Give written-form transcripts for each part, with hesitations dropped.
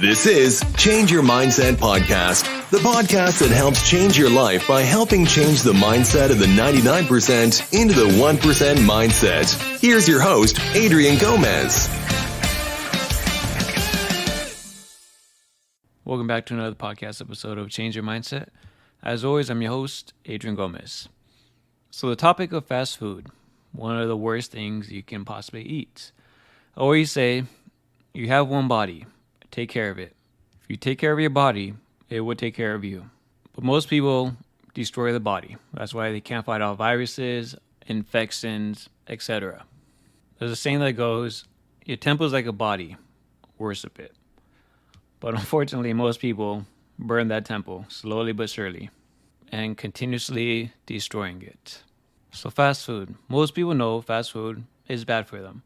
This is Change Your Mindset Podcast, the podcast that helps change your life by helping change the mindset of the 99% into the 1% mindset. Here's your host, Adrian Gomez. Welcome back to another podcast episode of Change Your Mindset. As always, I'm your host, Adrian Gomez. So the topic of fast food, one of the worst things you can possibly eat. I always say, you have one body, take care of it. If you take care of your body, it will take care of you. But most people destroy the body. That's why they can't fight off viruses, infections, etc. There's a saying that goes, your temple is like a body, worship it. But unfortunately, most people burn that temple slowly but surely and continuously destroying it. So fast food. Most people know fast food is bad for them,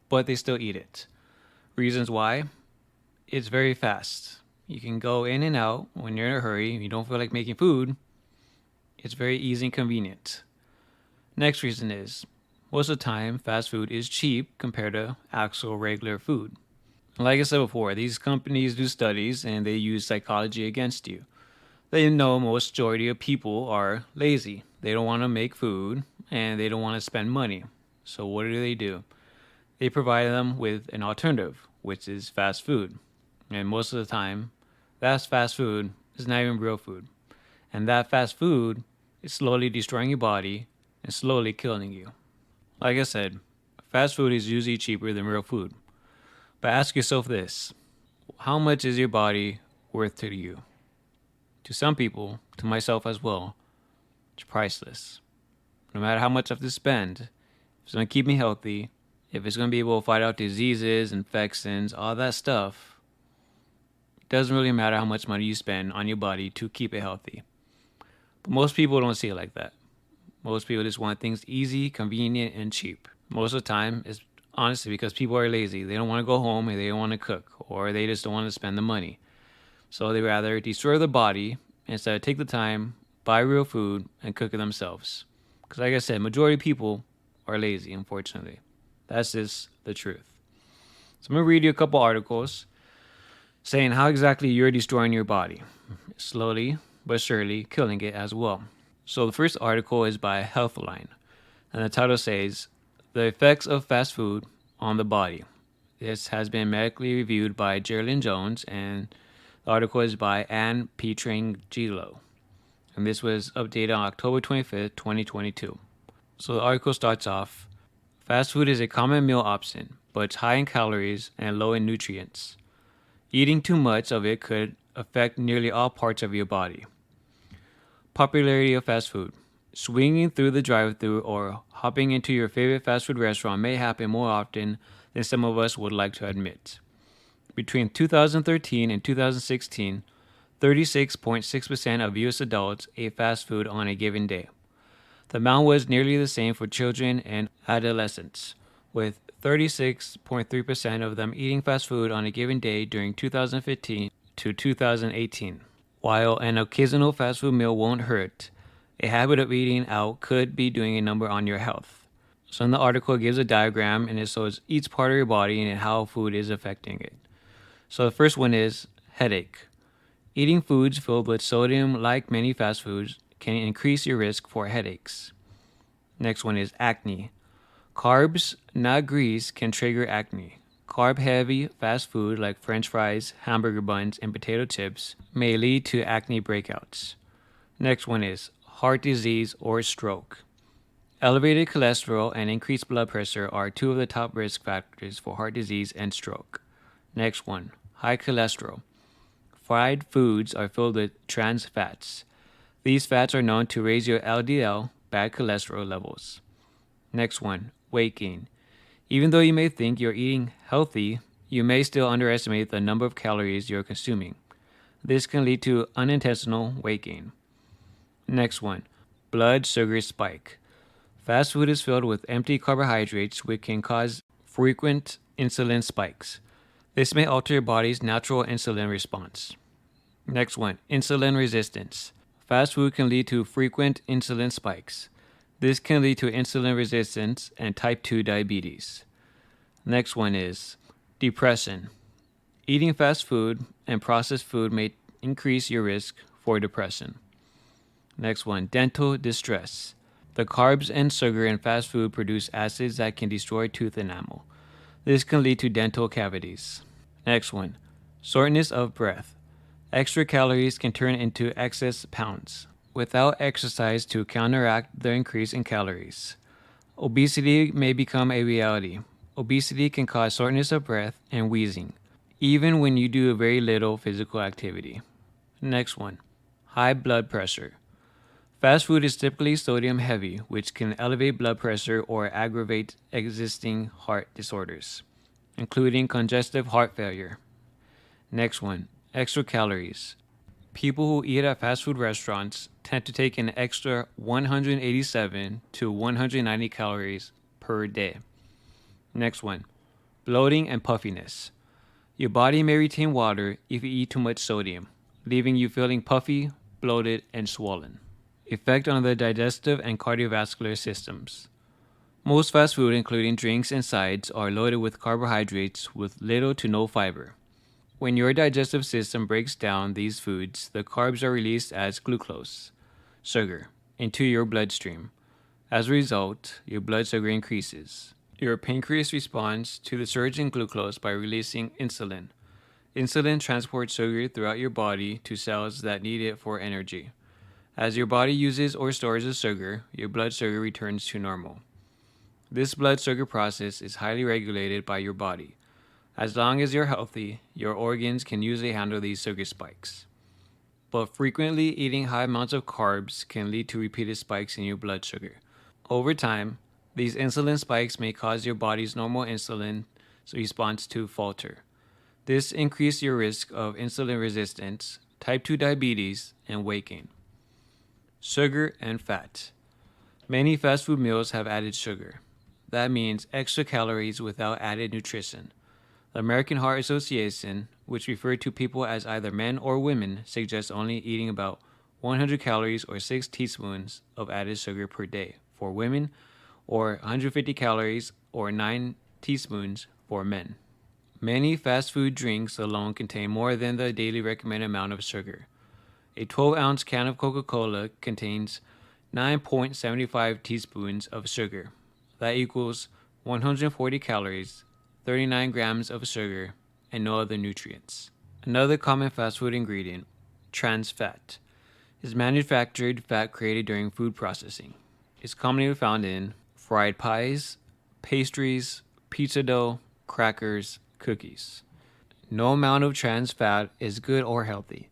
but they still eat it. Reasons why? It's very fast. You can go in and out when you're in a hurry. You don't feel like making food. It's very easy and convenient. Next reason is, most of the time, fast food is cheap compared to actual regular food. Like I said before, these companies do studies and they use psychology against you. They know most majority of people are lazy. They don't want to make food and they don't want to spend money. So what do? They provide them with an alternative, which is fast food. And most of the time, that fast food is not even real food. And that fast food is slowly destroying your body and slowly killing you. Like I said, fast food is usually cheaper than real food. But ask yourself this, how much is your body worth to you? To some people, to myself as well, it's priceless. No matter how much I have to spend, if it's going to keep me healthy, if it's going to be able to fight out diseases, infections, all that stuff, it doesn't really matter how much money you spend on your body to keep it healthy. But most people don't see it like that. Most people just want things easy, convenient, and cheap. Most of the time, it's honestly because people are lazy. They don't want to go home and they don't want to cook, or they just don't want to spend the money. So they rather destroy the body instead of take the time, buy real food, and cook it themselves. Because like I said, majority of people are lazy, unfortunately. That's just the truth. So I'm going to read you a couple articles saying how exactly you're destroying your body. Slowly but surely killing it as well. So the first article is by Healthline. And the title says, The Effects of Fast Food on the Body. This has been medically reviewed by Geraldine Jones, and the article is by Anne Pietrangelo. And this was updated on October 25th, 2022. So the article starts off, fast food is a common meal option, but it's high in calories and low in nutrients. Eating too much of it could affect nearly all parts of your body. Popularity of fast food. Swinging through the drive-thru or hopping into your favorite fast food restaurant may happen more often than some of us would like to admit. Between 2013 and 2016, 36.6% of U.S. adults ate fast food on a given day. The amount was nearly the same for children and adolescents, with 36.3% of them eating fast food on a given day during 2015 to 2018. While an occasional fast food meal won't hurt, a habit of eating out could be doing a number on your health. So in the article, it gives a diagram and it shows each part of your body and how food is affecting it. So the first one is headache. Eating foods filled with sodium, like many fast foods, can increase your risk for headaches. Next one is acne. Carbs, not grease, can trigger acne. Carb-heavy fast food like French fries, hamburger buns, and potato chips may lead to acne breakouts. Next one is heart disease or stroke. Elevated cholesterol and increased blood pressure are two of the top risk factors for heart disease and stroke. Next one, high cholesterol. Fried foods are filled with trans fats. These fats are known to raise your LDL, bad cholesterol levels. Next one, weight gain. Even though you may think you're eating healthy, you may still underestimate the number of calories you're consuming. This can lead to unintentional weight gain. Next one, blood sugar spike. Fast food is filled with empty carbohydrates, which can cause frequent insulin spikes. This may alter your body's natural insulin response. Next one, insulin resistance. Fast food can lead to frequent insulin spikes. This can lead to insulin resistance and type 2 diabetes. Next one is depression. Eating fast food and processed food may increase your risk for depression. Next one, dental distress. The carbs and sugar in fast food produce acids that can destroy tooth enamel. This can lead to dental cavities. Next one, shortness of breath. Extra calories can turn into excess pounds. Without exercise to counteract the increase in calories, obesity may become a reality. Obesity can cause shortness of breath and wheezing, even when you do very little physical activity. Next one, high blood pressure. Fast food is typically sodium heavy, which can elevate blood pressure or aggravate existing heart disorders, including congestive heart failure. Next one, extra calories. People who eat at fast food restaurants tend to take an extra 187 to 190 calories per day. Next one, bloating and puffiness. Your body may retain water if you eat too much sodium, leaving you feeling puffy, bloated, and swollen. Effect on the digestive and cardiovascular systems. Most fast food, including drinks and sides, are loaded with carbohydrates with little to no fiber. When your digestive system breaks down these foods, the carbs are released as glucose, sugar, into your bloodstream. As a result, your blood sugar increases. Your pancreas responds to the surge in glucose by releasing insulin. Insulin transports sugar throughout your body to cells that need it for energy. As your body uses or stores the sugar, your blood sugar returns to normal. This blood sugar process is highly regulated by your body. As long as you're healthy, your organs can usually handle these sugar spikes. But frequently eating high amounts of carbs can lead to repeated spikes in your blood sugar. Over time, these insulin spikes may cause your body's normal insulin response to falter. This increases your risk of insulin resistance, type 2 diabetes, and weight gain. Sugar and fat. Many fast food meals have added sugar. That means extra calories without added nutrition. The American Heart Association, which refers to people as either men or women, suggests only eating about 100 calories or 6 teaspoons of added sugar per day for women, or 150 calories or 9 teaspoons for men. Many fast food drinks alone contain more than the daily recommended amount of sugar. A 12-ounce can of Coca-Cola contains 9.75 teaspoons of sugar. That equals 140 calories, 39 grams of sugar, and no other nutrients. Another common fast food ingredient, trans fat, is manufactured fat created during food processing. It's commonly found in fried pies, pastries, pizza dough, crackers, cookies. No amount of trans fat is good or healthy.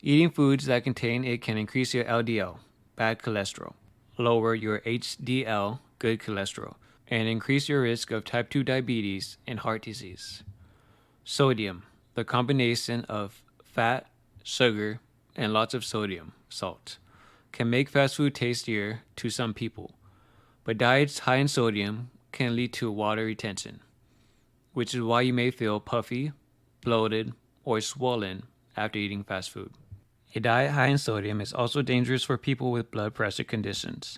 Eating foods that contain it can increase your LDL, bad cholesterol, lower your HDL, good cholesterol, and increase your risk of type 2 diabetes and heart disease. Sodium, the combination of fat, sugar, and lots of sodium, salt, can make fast food tastier to some people, but diets high in sodium can lead to water retention, which is why you may feel puffy, bloated, or swollen after eating fast food. A diet high in sodium is also dangerous for people with blood pressure conditions.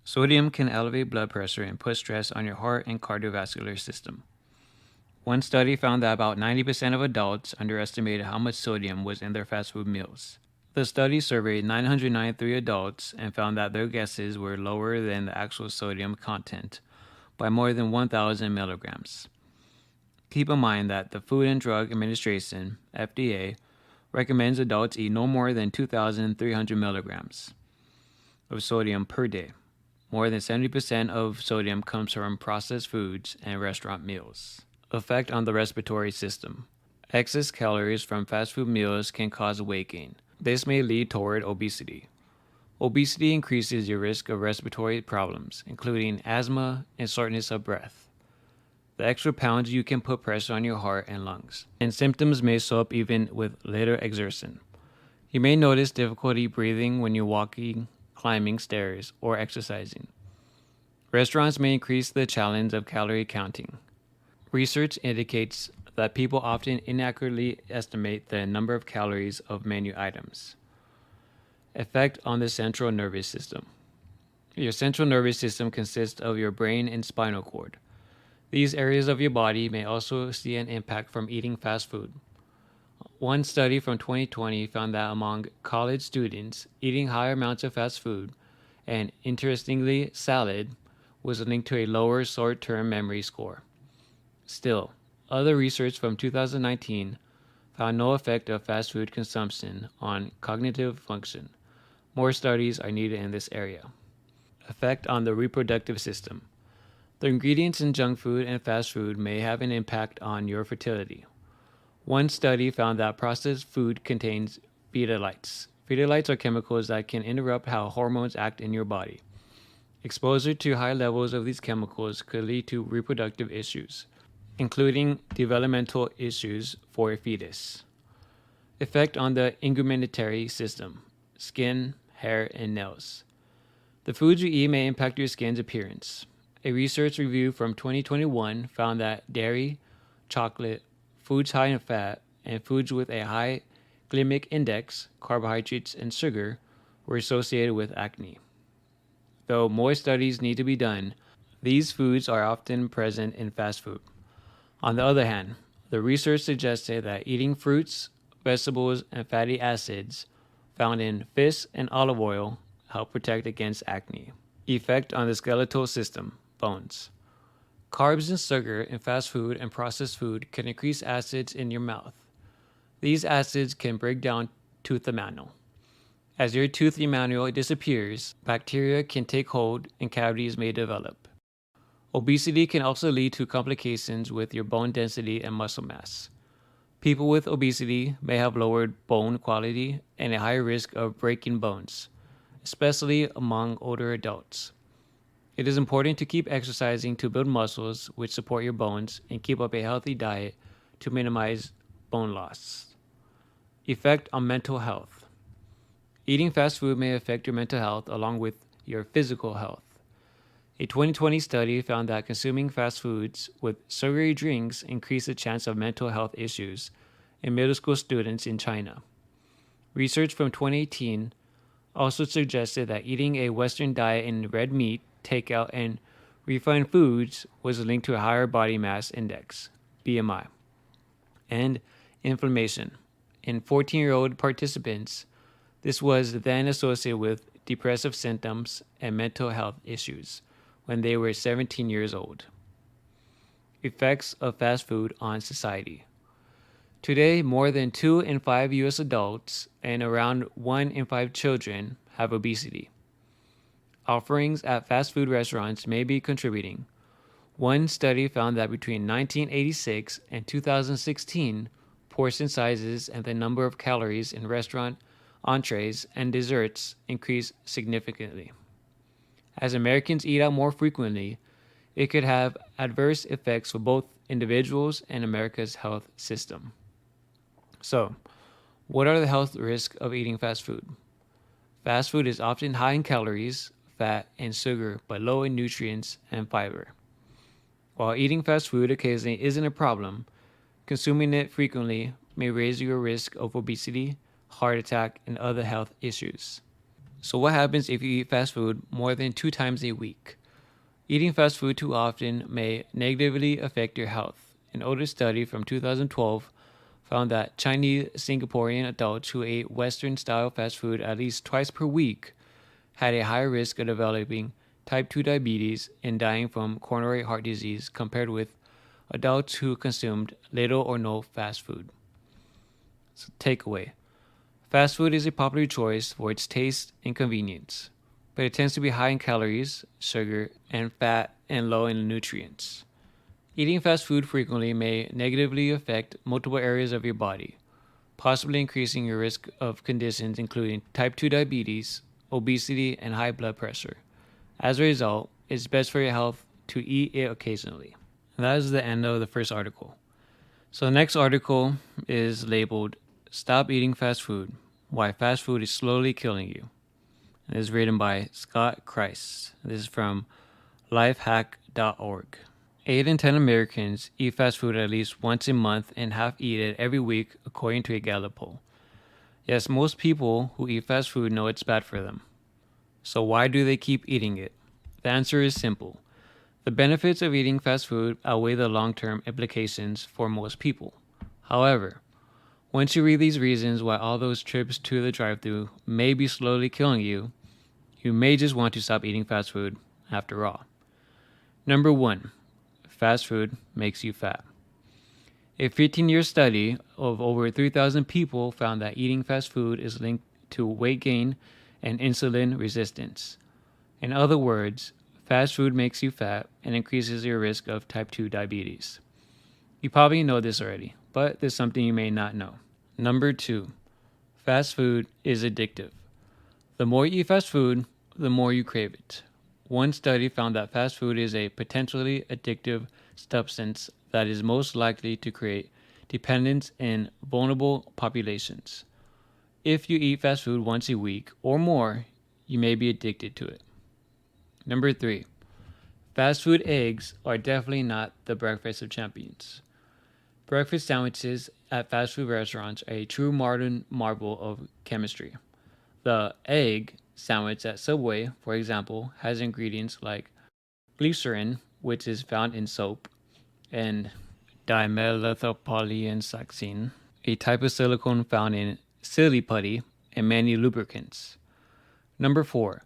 Sodium can elevate blood pressure and put stress on your heart and cardiovascular system. One study found that about 90% of adults underestimated how much sodium was in their fast food meals. The study surveyed 993 adults and found that their guesses were lower than the actual sodium content by more than 1,000 milligrams. Keep in mind that the Food and Drug Administration, FDA, recommends adults eat no more than 2,300 milligrams of sodium per day. More than 70% of sodium comes from processed foods and restaurant meals. Effect on the respiratory system. Excess calories from fast food meals can cause weight gain. This may lead toward obesity. Obesity increases your risk of respiratory problems, including asthma and shortness of breath. The extra pounds you can put pressure on your heart and lungs, and symptoms may show up even with little exertion. You may notice difficulty breathing when you're walking, climbing stairs, or exercising. Restaurants may increase the challenge of calorie counting. Research indicates that people often inaccurately estimate the number of calories of menu items. Effect on the central nervous system. Your central nervous system consists of your brain and spinal cord. These areas of your body may also see an impact from eating fast food. One study from 2020 found that among college students, eating higher amounts of fast food, and interestingly, salad, was linked to a lower short term memory score. Still, other research from 2019 found no effect of fast food consumption on cognitive function. More studies are needed in this area. Effect on the reproductive system. The ingredients in junk food and fast food may have an impact on your fertility. One study found that processed food contains phthalates. Phthalates are chemicals that can interrupt how hormones act in your body. Exposure to high levels of these chemicals could lead to reproductive issues, including developmental issues for a fetus. Effect on the integumentary system, skin, hair, and nails. The foods you eat may impact your skin's appearance. A research review from 2021 found that dairy, chocolate, foods high in fat, and foods with a high glycemic index, carbohydrates, and sugar were associated with acne. Though more studies need to be done, these foods are often present in fast food. On the other hand, the research suggested that eating fruits, vegetables, and fatty acids found in fish and olive oil help protect against acne. Effect on the skeletal system, bones. Carbs and sugar in fast food and processed food can increase acids in your mouth. These acids can break down tooth enamel. As your tooth enamel disappears, bacteria can take hold and cavities may develop. Obesity can also lead to complications with your bone density and muscle mass. People with obesity may have lowered bone quality and a higher risk of breaking bones, especially among older adults. It is important to keep exercising to build muscles which support your bones and keep up a healthy diet to minimize bone loss. Effect on mental health. Eating fast food may affect your mental health along with your physical health. A 2020 study found that consuming fast foods with sugary drinks increased the chance of mental health issues in middle school students in China. Research from 2018 also suggested that eating a Western diet in red meat, takeout, and refined foods was linked to a higher body mass index, BMI, and inflammation. In 14-year-old participants, this was then associated with depressive symptoms and mental health issues when they were 17 years old. Effects of fast food on society. Today, more than 2 in 5 U.S. adults and around 1 in 5 children have obesity. Offerings at fast food restaurants may be contributing. One study found that between 1986 and 2016, portion sizes and the number of calories in restaurant entrees and desserts increased significantly. As Americans eat out more frequently, it could have adverse effects for both individuals and America's health system. So, what are the health risks of eating fast food? Fast food is often high in calories, fat, and sugar, but low in nutrients and fiber. While eating fast food occasionally isn't a problem, consuming it frequently may raise your risk of obesity, heart attack, and other health issues. So what happens if you eat fast food more than 2 times a week? Eating fast food too often may negatively affect your health. An older study from 2012 found that Chinese Singaporean adults who ate Western-style fast food at least twice per week had a higher risk of developing type 2 diabetes and dying from coronary heart disease compared with adults who consumed little or no fast food. So takeaway. Fast food is a popular choice for its taste and convenience, but it tends to be high in calories, sugar, and fat, and low in nutrients. Eating fast food frequently may negatively affect multiple areas of your body, possibly increasing your risk of conditions including type 2 diabetes, obesity, and high blood pressure. As a result, it's best for your health to eat it occasionally. And that is the end of the first article. So the next article is labeled Stop Eating Fast Food, Why Fast Food is Slowly Killing You. And it is written by Scott Christ. This is from lifehack.org. 8 in 10 Americans eat fast food at least once a month and half eat it every week, according to a Gallup poll. Yes, most people who eat fast food know it's bad for them. So why do they keep eating it? The answer is simple. The benefits of eating fast food outweigh the long-term implications for most people. However, once you read these reasons why all those trips to the drive-thru may be slowly killing you, you may just want to stop eating fast food after all. Number 1. Fast food makes you fat. A 15-year study of over 3,000 people found that eating fast food is linked to weight gain and insulin resistance. In other words, fast food makes you fat and increases your risk of type 2 diabetes. You probably know this already, but there's something you may not know. Number 2. Fast food is addictive. The more you eat fast food, the more you crave it. One study found that fast food is a potentially addictive substance that is most likely to create dependence in vulnerable populations. If you eat fast food once a week or more, you may be addicted to it. Number 3. Fast food eggs are definitely not the breakfast of champions. Breakfast sandwiches at fast food restaurants are a true modern marvel of chemistry. The egg sandwich at Subway, for example, has ingredients like glycerin, which is found in soap, and dimethylpolysiloxane, a type of silicone found in silly putty and many lubricants. Number 4.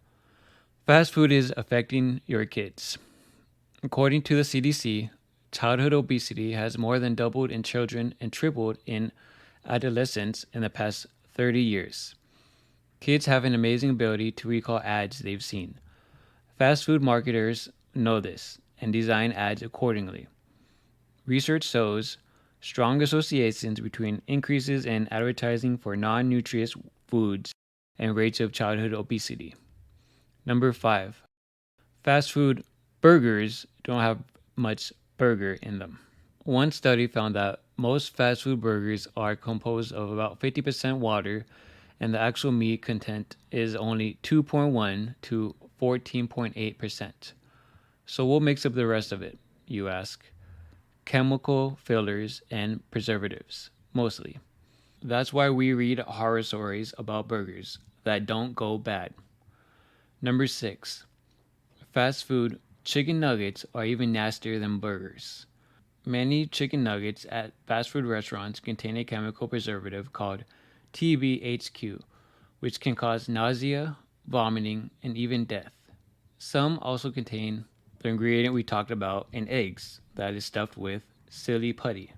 Fast food is affecting your kids. According to the CDC, childhood obesity has more than doubled in children and tripled in adolescents in the past 30 years. Kids have an amazing ability to recall ads they've seen. Fast food marketers know this and design ads accordingly. Research shows strong associations between increases in advertising for non-nutritious foods and rates of childhood obesity. Number 5. Fast food burgers don't have much burger in them. One study found that most fast food burgers are composed of about 50% water, and the actual meat content is only 2.1 to 14.8%. So what makes up the rest of it, you ask? Chemical fillers and preservatives, mostly. That's why we read horror stories about burgers that don't go bad. Number 6. Fast food chicken nuggets are even nastier than burgers. Many chicken nuggets at fast food restaurants contain a chemical preservative called TBHQ, which can cause nausea, vomiting, and even death. Some also contain the ingredient we talked about in eggs that is stuffed with silly putty.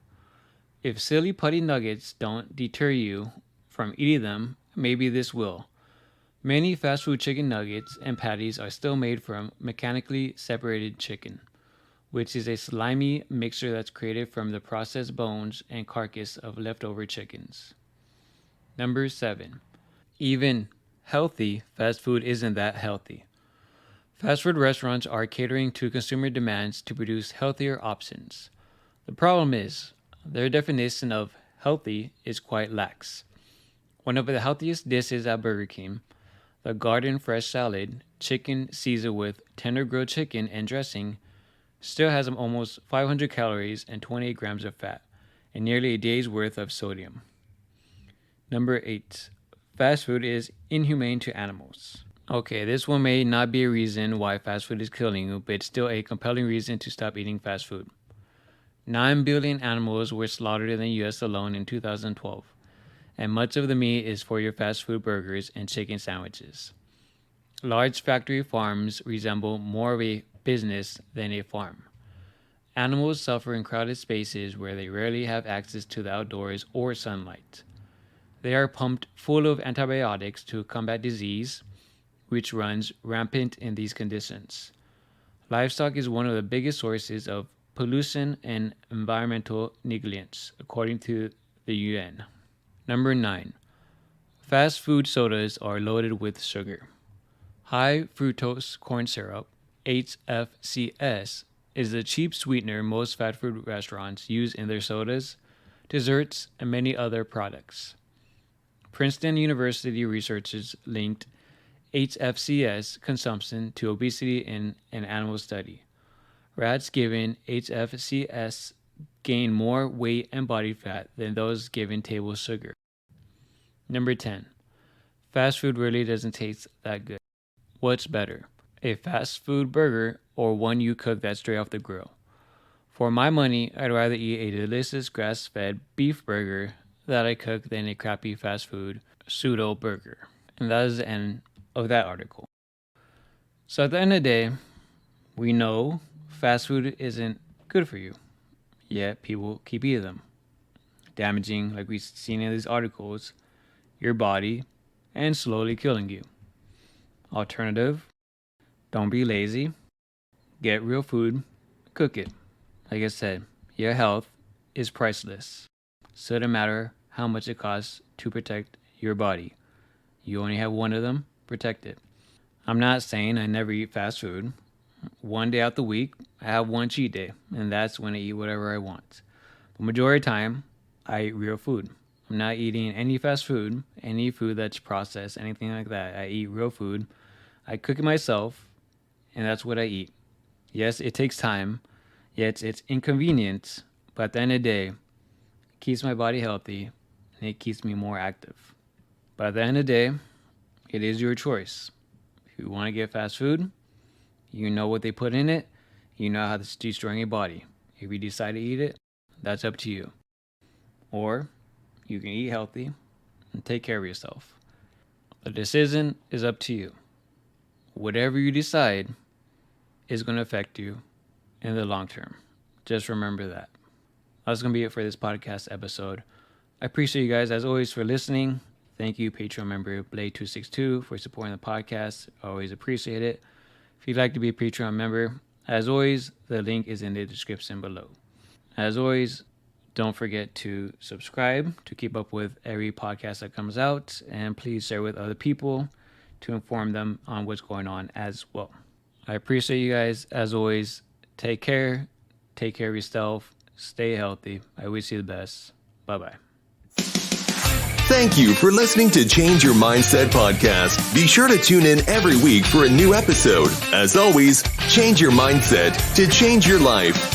If silly putty nuggets don't deter you from eating them, maybe this will. Many fast food chicken nuggets and patties are still made from mechanically separated chicken, which is a slimy mixture that's created from the processed bones and carcass of leftover chickens. Number 7. Even healthy fast food isn't that healthy. Fast food restaurants are catering to consumer demands to produce healthier options. The problem is, their definition of healthy is quite lax. One of the healthiest dishes at Burger King, the garden fresh salad, chicken seasoned with tender grilled chicken and dressing, still has almost 500 calories and 28 grams of fat, and nearly a day's worth of sodium. Number 8. Fast food is inhumane to animals. Okay, this one may not be a reason why fast food is killing you, but it's still a compelling reason to stop eating fast food. 9 billion animals were slaughtered in the US alone in 2012, and much of the meat is for your fast food burgers and chicken sandwiches. Large factory farms resemble more of a business than a farm. Animals suffer in crowded spaces where they rarely have access to the outdoors or sunlight. They are pumped full of antibiotics to combat disease, which runs rampant in these conditions. Livestock is one of the biggest sources of pollution and environmental negligence, according to the UN. Number 9. Fast food sodas are loaded with sugar. High fructose corn syrup, HFCS, is the cheap sweetener most fast food restaurants use in their sodas, desserts, and many other products. Princeton University researchers linked HFCS consumption to obesity in an animal study. Rats given HFCS gain more weight and body fat than those given table sugar. Number 10. Fast food really doesn't taste that good. What's better, a fast food burger or one you cook that's straight off the grill. For my money, I'd rather eat a delicious grass-fed beef burger that I cook than a crappy fast food pseudo burger. And that is the end of that article. So at the end of the day, we know fast food isn't good for you, yet people keep eating them, damaging, like we've seen in these articles, your body and slowly killing you. Alternative, don't be lazy, get real food, cook it. Like I said, your health is priceless, so it doesn't matter how much it costs to protect your body. You only have one of them, protect it. I'm not saying I never eat fast food. One day out the week, I have one cheat day, and that's when I eat whatever I want. The majority of the time, I eat real food. I'm not eating any fast food, any food that's processed, anything like that. I eat real food. I cook it myself, and that's what I eat. Yes, it takes time. Yes, it's inconvenient, but at the end of the day, it keeps my body healthy, and it keeps me more active. But at the end of the day, it is your choice. If you want to get fast food, you know what they put in it, you know how it's destroying your body. If you decide to eat it, that's up to you. Or you can eat healthy and take care of yourself. The decision is up to you. Whatever you decide is going to affect you in the long term. Just remember that. That's going to be it for this podcast episode. I appreciate you guys, as always, for listening. Thank you, Patron member Blade262, for supporting the podcast. I always appreciate it. If you'd like to be a Patreon member, as always, the link is in the description below. As always, don't forget to subscribe to keep up with every podcast that comes out, and please share with other people to inform them on what's going on as well. I appreciate you guys. As always, take care of yourself, stay healthy. I wish you the best. Bye-bye. Thank you for listening to Change Your Mindset podcast. Be sure to tune in every week for a new episode. As always, change your mindset to change your life.